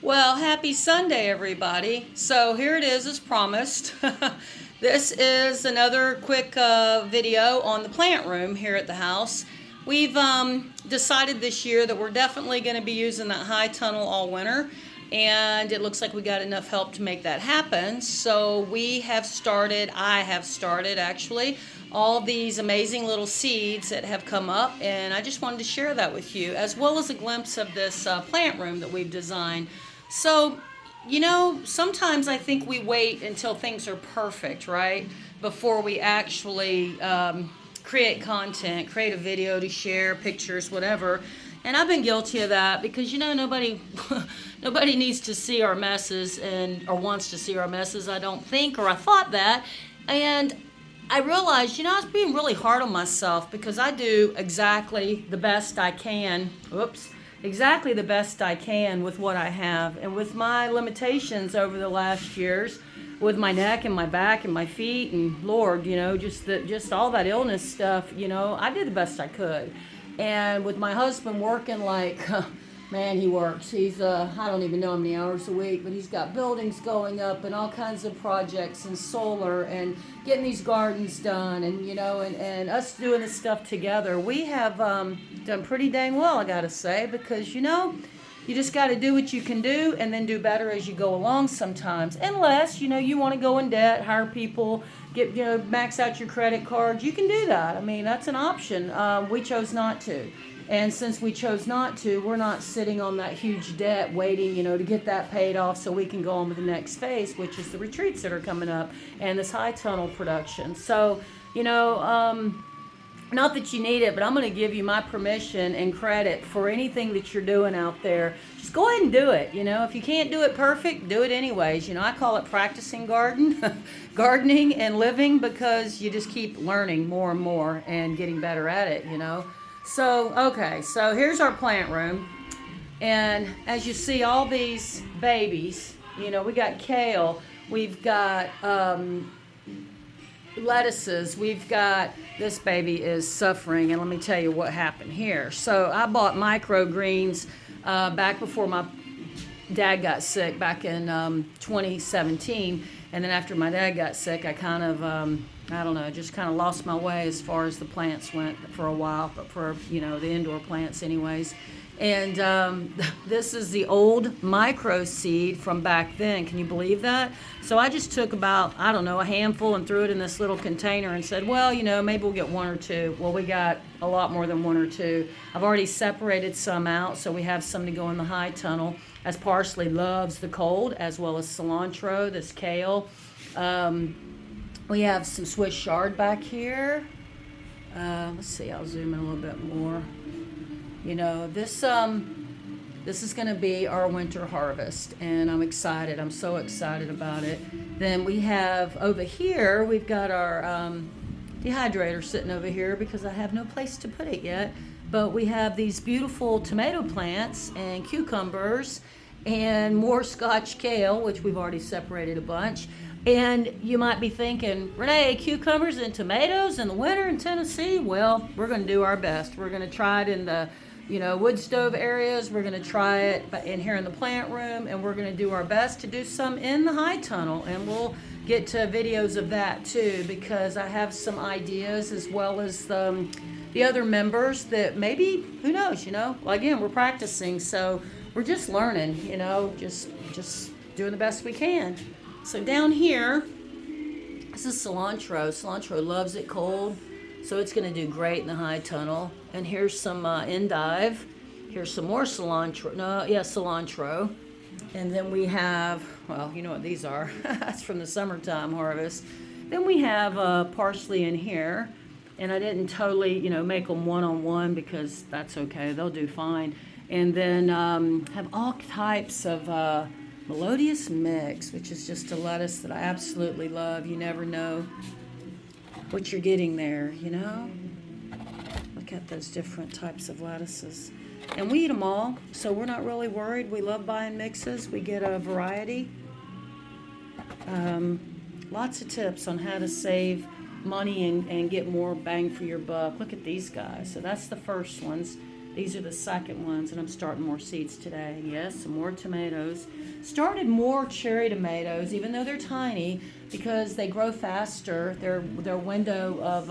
Well, happy Sunday, everybody. So here it is, as promised. This is another quick video on the plant room here at the house. We've decided this year that we're definitely going to be using that high tunnel all winter, and it looks like we got enough help to make that happen. So I have started actually, all these amazing little seeds that have come up, and I just wanted to share that with you, as well as a glimpse of this plant room that we've designed. So, sometimes I think we wait until things are perfect, right? Before we actually create content, create a video to share, pictures, whatever. And I've been guilty of that because nobody nobody needs to see our messes or wants to see our messes, I don't think, or I thought that. And I realized, I was being really hard on myself because I do exactly the best I can. Oops. Exactly the best I can with what I have, and with my limitations over the last years, with my neck and my back and my feet, and Lord, just all that illness stuff. I did the best I could, and with my husband working like, man, he works. He's I don't even know how many hours a week, but he's got buildings going up and all kinds of projects and solar and getting these gardens done, and us doing this stuff together. We have done pretty dang well, I gotta say, because you just got to do what you can do and then do better as you go along sometimes. Unless, you want to go in debt, hire people, max out your credit cards. You can do that. I mean, that's an option. We chose not to. And since we chose not to, we're not sitting on that huge debt waiting, to get that paid off so we can go on with the next phase, which is the retreats that are coming up and this high tunnel production. So, not that you need it, but I'm going to give you my permission and credit for anything that you're doing out there. Just go ahead and do it. If you can't do it perfect, do it anyways. I call it practicing gardening and living, because you just keep learning more and more and getting better at it, So, okay, so here's our plant room. And as you see, all these babies, we got kale, we've got lettuces, we've got, this baby is suffering, and let me tell you what happened here. So I bought microgreens back before my dad got sick back in 2017, and then after my dad got sick, I kind of I don't know, just kind of lost my way as far as the plants went for a while, but for the indoor plants anyways. And this is the old micro seed from back then. Can you believe that? So I just took about, I don't know, a handful and threw it in this little container and said, well, maybe we'll get one or two. Well, we got a lot more than one or two. I've already separated some out, so we have some to go in the high tunnel, as parsley loves the cold, as well as cilantro, this kale. We have some Swiss chard back here. Let's see, I'll zoom in a little bit more. This is going to be our winter harvest, and I'm excited. I'm so excited about it. Then we have over here, we've got our dehydrator sitting over here because I have no place to put it yet. But we have these beautiful tomato plants and cucumbers and more Scotch kale, which we've already separated a bunch. And you might be thinking, Renee, cucumbers and tomatoes in the winter in Tennessee? Well, we're going to do our best. We're going to try it in the wood stove areas. We're going to try it in here in the plant room, and we're going to do our best to do some in the high tunnel, and we'll get to videos of that too, because I have some ideas, as well as the other members that maybe, who knows, well, again, we're practicing, so we're just learning, just doing the best we can. So down here, this is cilantro. Cilantro loves it cold, so it's going to do great in the high tunnel. And here's some endive. Here's some more cilantro. Cilantro. And then we have, well, you know what these are. That's from the summertime harvest. Then we have parsley in here. And I didn't totally, make them one-on-one, because that's okay. They'll do fine. And then have all types of Melodious Mix, which is just a lettuce that I absolutely love. You never know what you're getting there, Look at those different types of lettuces. And we eat them all, so we're not really worried. We love buying mixes. We get a variety. Lots of tips on how to save money and get more bang for your buck. Look at these guys. So that's the first ones. These are the second ones, and I'm starting more seeds today. Yes, some more tomatoes. Started more cherry tomatoes, even though they're tiny, because they grow faster. Their window of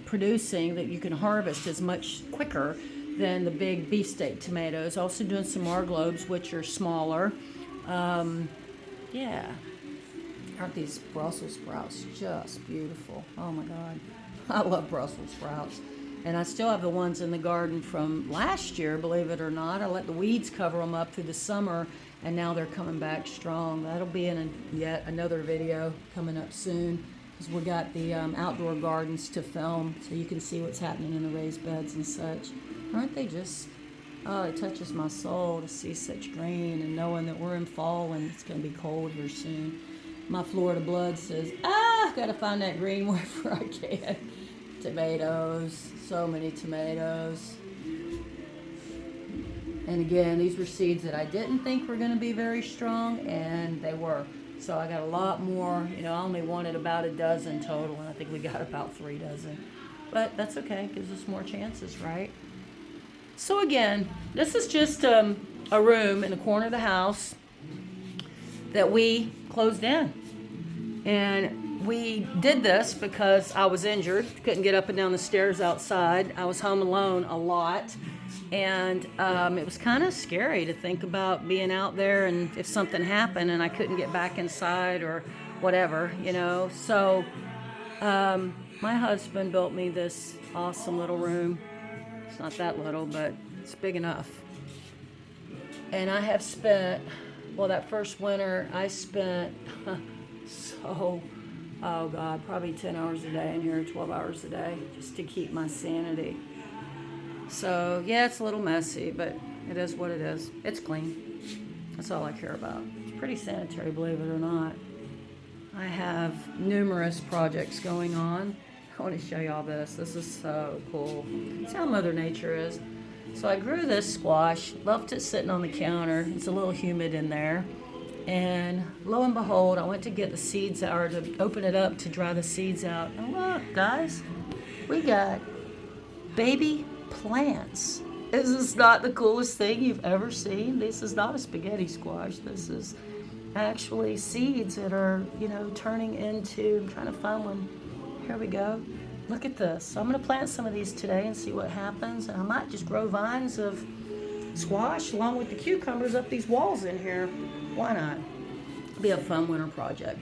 producing that you can harvest is much quicker than the big beefsteak tomatoes. Also doing some Marglobes, which are smaller. Yeah. Aren't these Brussels sprouts just beautiful? Oh my God. I love Brussels sprouts. And I still have the ones in the garden from last year, believe it or not. I let the weeds cover them up through the summer, and now they're coming back strong. That'll be in yet another video coming up soon, because we got the outdoor gardens to film, so you can see what's happening in the raised beds and such. Aren't they just, oh, it touches my soul to see such green and knowing that we're in fall and it's going to be cold here soon. My Florida blood says, gotta find that green wherever I can. Tomatoes, so many tomatoes. And again, these were seeds that I didn't think were gonna be very strong, and they were. So I got a lot more, I only wanted about a dozen total, and I think we got about 3 dozen. But that's okay, gives us more chances, right? So again, this is just a room in the corner of the house that we closed in. And we did this because I was injured, couldn't get up and down the stairs outside. I was home alone a lot, and it was kind of scary to think about being out there and if something happened and I couldn't get back inside or whatever, So my husband built me this awesome little room. It's not that little, but it's big enough. And I have spent, that first winter I spent oh God, probably 10 hours a day in here, 12 hours a day, just to keep my sanity. So yeah, it's a little messy, but it is what it is. It's clean. That's all I care about. It's pretty sanitary, believe it or not. I have numerous projects going on. I want to show y'all this. This is so cool. See how Mother Nature is. So I grew this squash, left it sitting on the counter. It's a little humid in there. And lo and behold, I went to get the seeds out, or to open it up to dry the seeds out. And look, guys, we got baby plants. Is this not the coolest thing you've ever seen? This is not a spaghetti squash. This is actually seeds that are, turning into, I'm trying to find one. Here we go. Look at this. So I'm going to plant some of these today and see what happens. And I might just grow vines of squash along with the cucumbers up these walls in here. Why not? It'll be a fun winter project.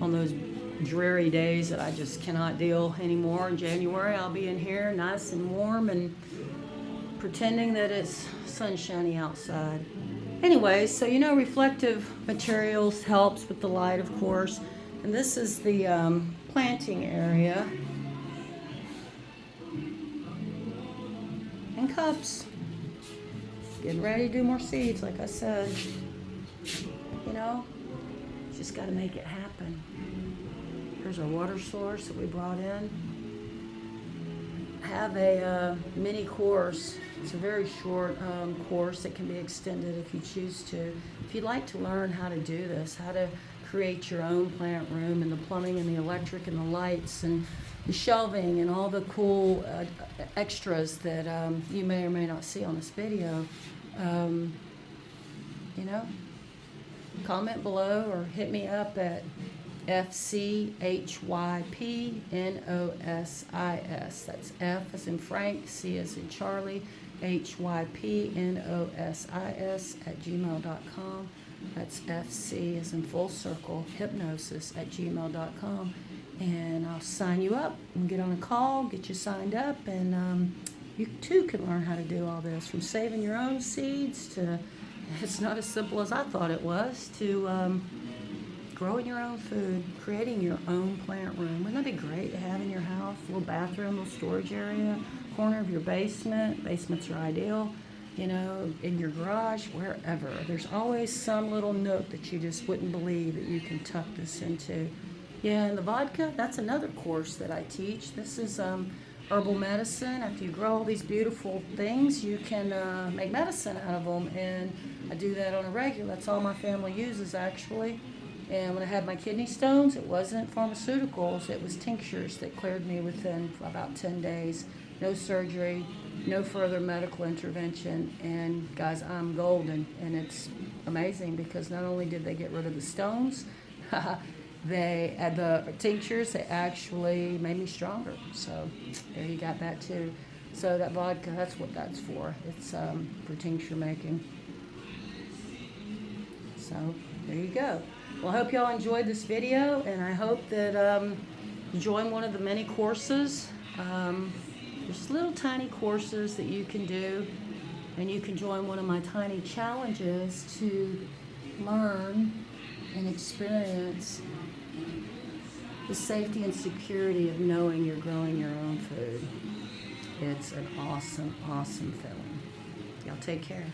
On those dreary days that I just cannot deal anymore in January, I'll be in here nice and warm and pretending that it's sunshiny outside. Anyway, so reflective materials helps with the light, of course. And this is the planting area. And cups. Getting ready to do more seeds, like I said. Just got to make it happen. Here's our water source that we brought in. I have a mini course. It's a very short course that can be extended if you choose to. If you'd like to learn how to do this, how to create your own plant room, and the plumbing and the electric and the lights and the shelving and all the cool extras that you may or may not see on this video, comment below or hit me up at FCHYPNOSIS. That's F as in Frank, C as in Charlie, HYPNOSIS @gmail.com. That's FC as in full circle, hypnosis @gmail.com. And I'll sign you up and get on a call, get you signed up, and you too can learn how to do all this, from saving your own seeds to, it's not as simple as I thought it was, to growing your own food, creating your own plant room. Wouldn't that be great to have in your house? A little bathroom, a little storage area, corner of your basement. Basements are ideal. In your garage, wherever. There's always some little nook that you just wouldn't believe that you can tuck this into. Yeah, and the vodka, that's another course that I teach. This is herbal medicine. After you grow all these beautiful things, you can make medicine out of them. And I do that on a regular. That's all my family uses, actually. And when I had my kidney stones, it wasn't pharmaceuticals. It was tinctures that cleared me within about 10 days. No surgery, no further medical intervention. And guys, I'm golden, and it's amazing because not only did they get rid of the stones, they at the tinctures, they actually made me stronger. So there you got that too. So that vodka, that's what that's for. It's for tincture making. So there you go. Well, I hope y'all enjoyed this video, and I hope that you join one of the many courses. There's little tiny courses that you can do, and you can join one of my tiny challenges to learn and experience the safety and security of knowing you're growing your own food. It's an awesome, awesome feeling. Y'all take care.